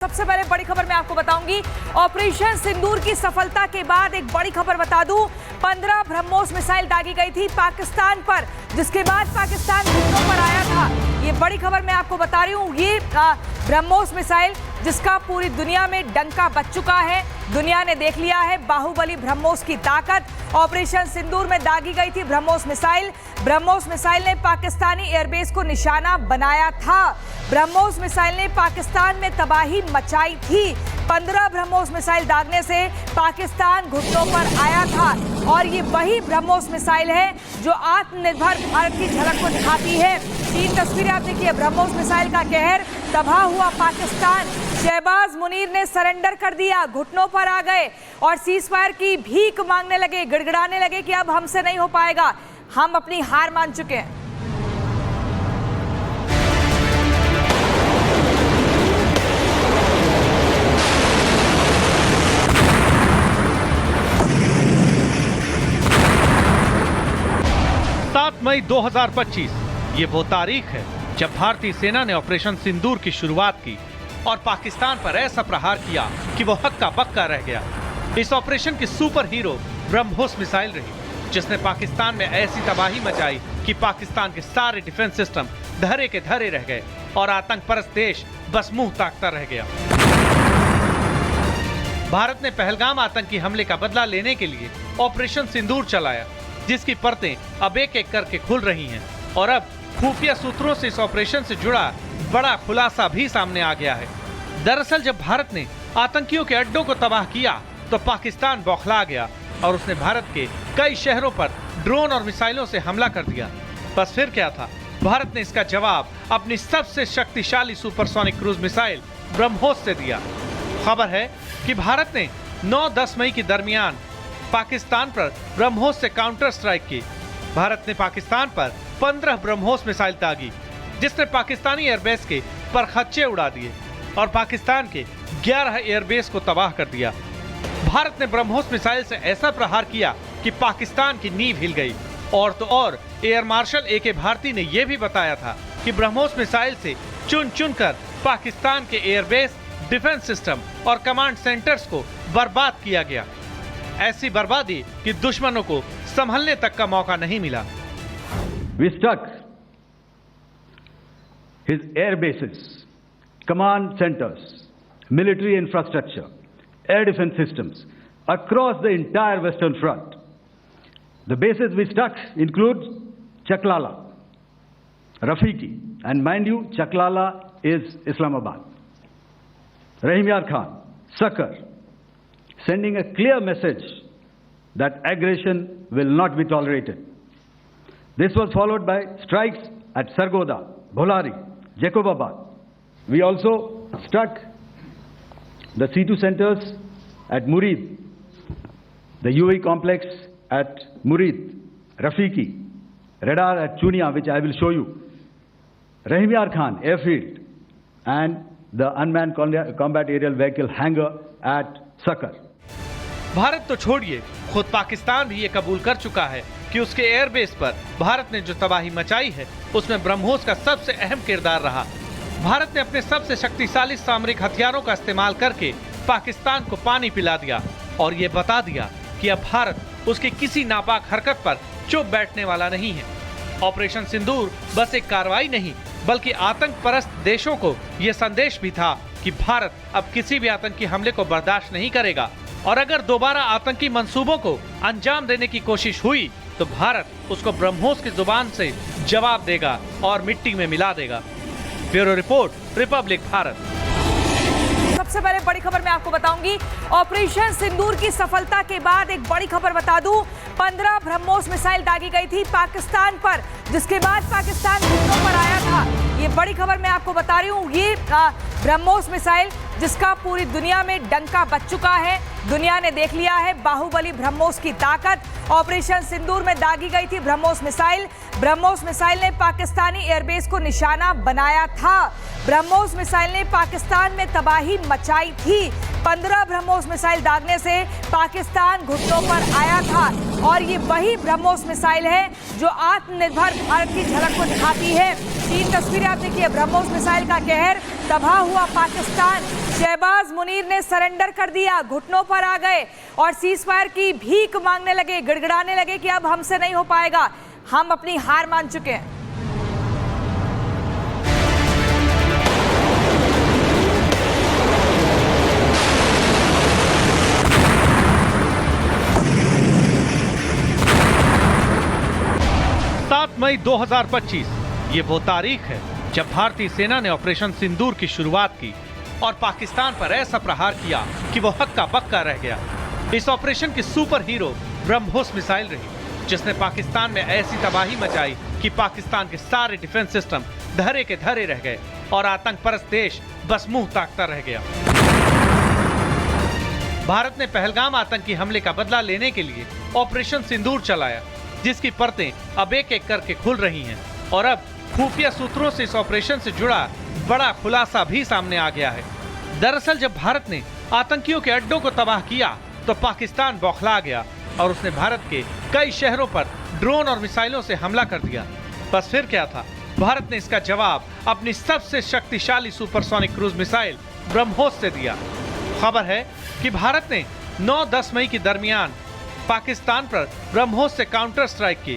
सबसे पहले बड़ी खबर मैं आपको बताऊंगी। ऑपरेशन सिंदूर की सफलता के बाद एक बड़ी खबर बता दूं, 15 ब्रह्मोस मिसाइल दागी गई थी पाकिस्तान पर, जिसके बाद पाकिस्तान घुटनों पर आया था। ये बड़ी खबर मैं आपको बता रही हूं। ये ब्रह्मोस मिसाइल जिसका पूरी दुनिया में डंका बज चुका है, दुनिया ने देख लिया है बाहुबली ब्रह्मोस की ताकत। ऑपरेशन सिंदूर में दागी गई थी ब्रह्मोस मिसाइल। ब्रह्मोस मिसाइल ने पाकिस्तानी एयरबेस को निशाना बनाया था। ब्रह्मोस मिसाइल ने पाकिस्तान में तबाही मचाई थी। 15 ब्रह्मोस मिसाइल दागने से पाकिस्तान घुटनों पर आया था और ये वही ब्रह्मोस मिसाइल है जो आत्मनिर्भर भारत की झलक को दिखाती है। 3 तस्वीरें आप देखिए, ब्रह्मोस मिसाइल का कहर, तबाह हुआ पाकिस्तान। शहबाज मुनीर ने सरेंडर कर दिया, घुटनों पर आ गए और सीजफायर की भीख मांगने लगे, गिड़गिड़ाने लगे कि अब हमसे नहीं हो पाएगा, हम अपनी हार मान चुके हैं। मई 2025 ये वो तारीख है जब भारतीय सेना ने ऑपरेशन सिंदूर की शुरुआत की और पाकिस्तान पर ऐसा प्रहार किया कि वो हक्का बक्का रह गया। इस ऑपरेशन की सुपर हीरो ब्रह्मोस मिसाइल रही, जिसने पाकिस्तान में ऐसी तबाही मचाई कि पाकिस्तान के सारे डिफेंस सिस्टम धरे के धरे रह गए और आतंक परस्त देश बस मुंह ताकता रह गया। भारत ने पहलगाम आतंकी हमले का बदला लेने के लिए ऑपरेशन सिंदूर चलाया, जिसकी परतें अब एक एक करके खुल रही हैं और अब खुफिया सूत्रों से इस ऑपरेशन से जुड़ा बड़ा खुलासा भी सामने आ गया है। दरअसल जब भारत ने आतंकियों के अड्डों को तबाह किया तो पाकिस्तान बौखला गया और उसने भारत के कई शहरों पर ड्रोन और मिसाइलों से हमला कर दिया। बस फिर क्या था, भारत ने इसका जवाब अपनी सबसे शक्तिशाली सुपरसोनिक क्रूज मिसाइल ब्रह्मोस से दिया। खबर है कि भारत ने 9-10 मई के दरमियान पाकिस्तान पर ब्रह्मोस से काउंटर स्ट्राइक की। भारत ने पाकिस्तान पर 15 ब्रह्मोस मिसाइल दागी, जिसने पाकिस्तानी एयरबेस के परखच्चे उड़ा दिए और पाकिस्तान के 11 एयरबेस को तबाह कर दिया। भारत ने ब्रह्मोस मिसाइल से ऐसा प्रहार किया कि पाकिस्तान की नींव हिल गई। और तो और एयर मार्शल ए.के. भारती ने यह भी बताया था कि ब्रह्मोस मिसाइल से चुन चुन कर पाकिस्तान के एयरबेस, डिफेंस सिस्टम और कमांड सेंटर्स को बर्बाद किया गया। ऐसी बर्बादी कि दुश्मनों को संभलने तक का मौका नहीं मिला। We struck his air bases, command centers, military infrastructure, air defense systems across the entire Western Front. The bases we struck include Chaklala, Rafiki, and mind you, Chaklala is Islamabad, Rahim Yar Khan, Sakar, sending a clear message that aggression will not be tolerated. This was followed by strikes at Sargoda, Bholari, Jacobabad. We also struck the C2 centers at Murid, the UAE complex at Murid, Rafiki, radar at Chunia, which I will show you, Rahim Yar Khan airfield, and the unmanned combat aerial vehicle hangar at Sakar. Bharat तो छोड़िए, खुद पाकिस्तान भी ये कबूल कर चुका है कि उसके एयरबेस पर भारत ने जो तबाही मचाई है उसमें ब्रह्मोस का सबसे अहम किरदार रहा। भारत ने अपने सबसे शक्तिशाली सामरिक हथियारों का इस्तेमाल करके पाकिस्तान को पानी पिला दिया और ये बता दिया कि अब भारत उसकी किसी नापाक हरकत पर चुप बैठने वाला नहीं है। ऑपरेशन सिंदूर बस एक कार्रवाई नहीं, बल्कि आतंक परस्त देशों को ये संदेश भी था कि भारत अब किसी भी आतंकी हमले को बर्दाश्त नहीं करेगा और अगर दोबारा आतंकी मंसूबों को अंजाम देने की कोशिश हुई तो भारत उसको ब्रह्मोस की जुबान से जवाब देगा और मिट्टी में मिला देगा। Bureau report, Republic Bharat. सबसे पहले बड़ी खबर मैं आपको बताऊंगी। ऑपरेशन सिंदूर की सफलता के बाद एक बड़ी खबर बता दूं, 15 ब्रह्मोस मिसाइल दागी गई थी पाकिस्तान पर, जिसके बाद पाकिस्तान घुटनों पर आया था। ये बड़ी खबर मैं आपको बता रही हूँ। ये ब्रह्मोस मिसाइल जिसका पूरी दुनिया में डंका बज चुका है, दुनिया ने देख लिया है बाहुबली ब्रह्मोस की ताकत। ऑपरेशन सिंदूर में दागी गई थी ब्रह्मोस मिसाइल। ब्रह्मोस मिसाइल ने पाकिस्तानी एयरबेस को निशाना बनाया था। ब्रह्मोस मिसाइल ने पाकिस्तान में तबाही मचाई थी। 15 ब्रह्मोस मिसाइल दागने से पाकिस्तान घुटनों पर आया था और ये वही ब्रह्मोस मिसाइल है जो आत्मनिर्भर भारत की झलक को दिखाती है। तीन तस्वीरें आप देखिए, ब्रह्मोस मिसाइल का कहर, तबाह हुआ पाकिस्तान। शहबाज मुनीर ने सरेंडर कर दिया, घुटनों पर आ गए और सीज फायर की भीख मांगने लगे, गिड़गिड़ाने लगे कि अब हमसे नहीं हो पाएगा, हम अपनी हार मान चुके हैं। मई 2025 ये वो तारीख है जब भारतीय सेना ने ऑपरेशन सिंदूर की शुरुआत की और पाकिस्तान पर ऐसा प्रहार किया कि वो हक्का बक्का रह गया। इस ऑपरेशन की सुपर हीरो ब्रह्मोस मिसाइल रही, जिसने पाकिस्तान में ऐसी तबाही मचाई कि पाकिस्तान के सारे डिफेंस सिस्टम धरे के धरे रह गए और आतंक परस्त देश बस मुंह ताकता रह गया। भारत ने पहलगाम आतंकी हमले का बदला लेने के लिए ऑपरेशन सिंदूर चलाया, जिसकी परतें अब एक एक करके खुल रही हैं और अब खुफिया सूत्रों से इस ऑपरेशन से जुड़ा बड़ा खुलासा भी सामने आ गया है। दरअसल जब भारत ने आतंकियों के अड्डों को तबाह किया तो पाकिस्तान बौखला गया और उसने भारत के कई शहरों पर ड्रोन और मिसाइलों से हमला कर दिया। बस फिर क्या था, भारत ने इसका जवाब अपनी सबसे शक्तिशाली सुपरसोनिक क्रूज मिसाइल ब्रह्मोस से दिया। खबर है कि भारत ने 9-10 मई के दरमियान पाकिस्तान पर ब्रह्मोस से काउंटर स्ट्राइक की।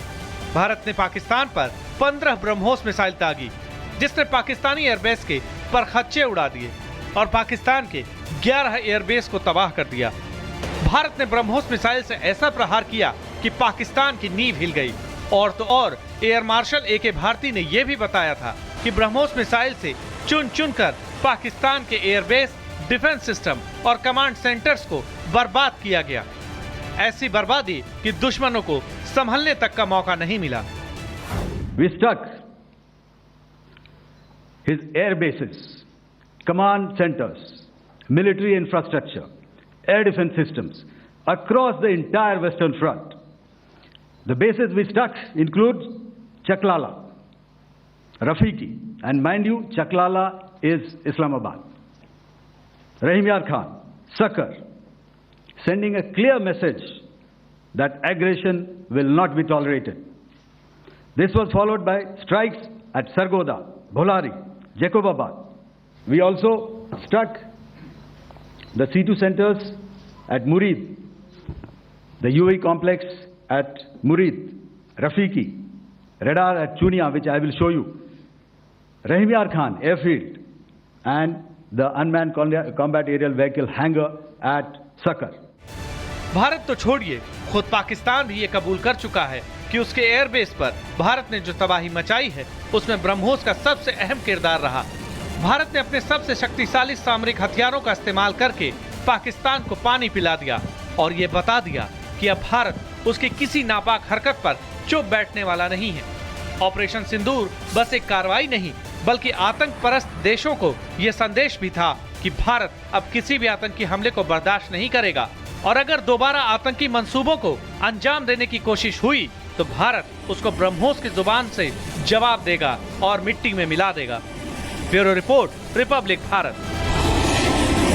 भारत ने पाकिस्तान पर 15 ब्रह्मोस मिसाइल दागी, जिसने पाकिस्तानी एयरबेस के परखच्चे उड़ा दिए और पाकिस्तान के 11 एयरबेस को तबाह कर दिया। भारत ने ब्रह्मोस मिसाइल से ऐसा प्रहार किया कि पाकिस्तान की नींव हिल गई। और तो और एयर मार्शल ए.के. भारती ने यह भी बताया था कि ब्रह्मोस मिसाइल से चुन चुन कर पाकिस्तान के एयरबेस, डिफेंस सिस्टम और कमांड सेंटर्स को बर्बाद किया गया। ऐसी बर्बादी कि दुश्मनों को संभलने तक का मौका नहीं मिला। We struck his air bases, command centers, military infrastructure, air defense systems across the entire Western Front. The bases we struck include Chaklala, Rafiki, and mind you, Chaklala is Islamabad. Rahim Yar Khan, Sakar, sending a clear message that aggression will not be tolerated. This was followed by strikes at Sargoda, Bholari, Jacobabad. We also struck the C2 centers at Murid, the UAE complex at Murid, Rafiki, radar at Chunia, which I will show you, Rahim Yar Khan airfield, and the unmanned combat aerial vehicle hangar at Sakar. Bharat तो छोड़िए, खुद पाकिस्तान भी ये कबूल कर चुका है कि उसके एयरबेस पर भारत ने जो तबाही मचाई है उसमें ब्रह्मोस का सबसे अहम किरदार रहा। भारत ने अपने सबसे शक्तिशाली सामरिक हथियारों का इस्तेमाल करके पाकिस्तान को पानी पिला दिया और ये बता दिया कि अब भारत उसकी किसी नापाक हरकत पर चुप बैठने वाला नहीं है। ऑपरेशन सिंदूर बस एक कार्रवाई नहीं, बल्कि आतंक परस्त देशों को ये संदेश भी था कि भारत अब किसी भी आतंकी हमले को बर्दाश्त नहीं करेगा और अगर दोबारा आतंकी मंसूबों को अंजाम देने की कोशिश हुई तो भारत उसको ब्रह्मोस की जुबान से जवाब देगा और मिट्टी में मिला देगा। Bureau report, Republic Bharat.